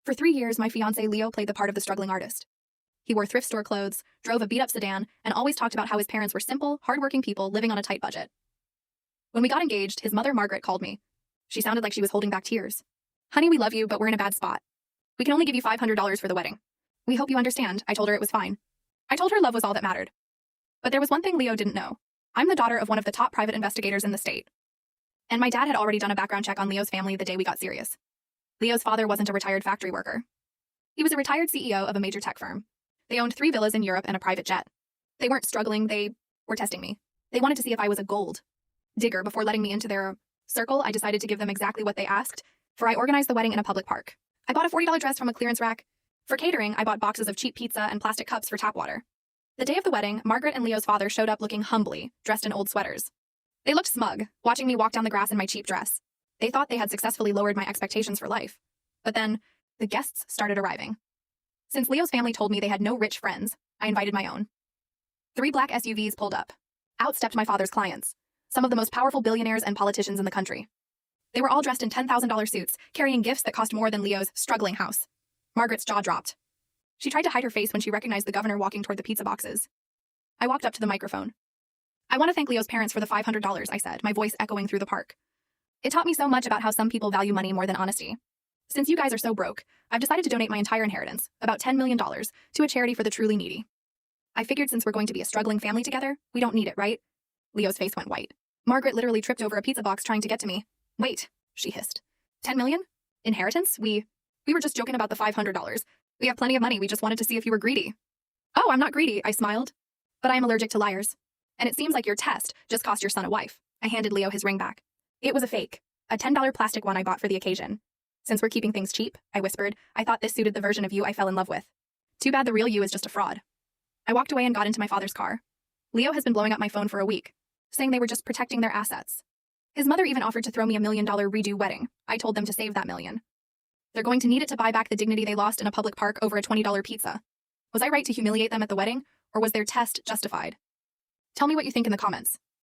For 3 years, my fiancé Leo played the part of the struggling artist. He wore thrift store clothes, drove a beat-up sedan, and always talked about how his parents were simple, hardworking people living on a tight budget. When we got engaged, his mother Margaret called me. She sounded like she was holding back tears. "Honey, we love you, but we're in a bad spot. We can only give you $500 for the wedding. We hope you understand." I told her it was fine. I told her love was all that mattered. But there was one thing Leo didn't know. I'm the daughter of one of the top private investigators in the state. And my dad had already done a background check on Leo's family the day we got serious. Leo's father wasn't a retired factory worker. He was a retired CEO of a major tech firm. They owned 3 villas in Europe and a private jet. They weren't struggling, they were testing me. They wanted to see if I was a gold digger before letting me into their circle. I decided to give them exactly what they asked, for I organized the wedding in a public park. I bought a $40 dress from a clearance rack. For catering, I bought boxes of cheap pizza and plastic cups for tap water. The day of the wedding, Margaret and Leo's father showed up looking humbly, dressed in old sweaters. They looked smug, watching me walk down the grass in my cheap dress. They thought they had successfully lowered my expectations for life. But then, the guests started arriving. Since Leo's family told me they had no rich friends, I invited my own. 3 black SUVs pulled up. Out stepped my father's clients, some of the most powerful billionaires and politicians in the country. They were all dressed in $10,000 suits, carrying gifts that cost more than Leo's struggling house. Margaret's jaw dropped. She tried to hide her face when she recognized the governor walking toward the pizza boxes. I walked up to the microphone. "I want to thank Leo's parents for the $500, I said, my voice echoing through the park. "It taught me so much about how some people value money more than honesty. Since you guys are so broke, I've decided to donate my entire inheritance, about $10 million, to a charity for the truly needy. I figured since we're going to be a struggling family together, we don't need it, right?" Leo's face went white. Margaret literally tripped over a pizza box trying to get to me. "Wait," she hissed. "10 million? Inheritance? We were just joking about the $500. We have plenty of money, we just wanted to see if you were greedy." "Oh, I'm not greedy," I smiled. "But I am allergic to liars. And it seems like your test just cost your son a wife." I handed Leo his ring back. It was a fake, a $10 plastic one I bought for the occasion. "Since we're keeping things cheap," I whispered, "I thought this suited the version of you I fell in love with. Too bad the real you is just a fraud." I walked away and got into my father's car. Leo has been blowing up my phone for a week, saying they were just protecting their assets. His mother even offered to throw me $1 million redo wedding. I told them to save that million. They're going to need it to buy back the dignity they lost in a public park over a $20 pizza. Was I right to humiliate them at the wedding, or was their test justified? Tell me what you think in the comments.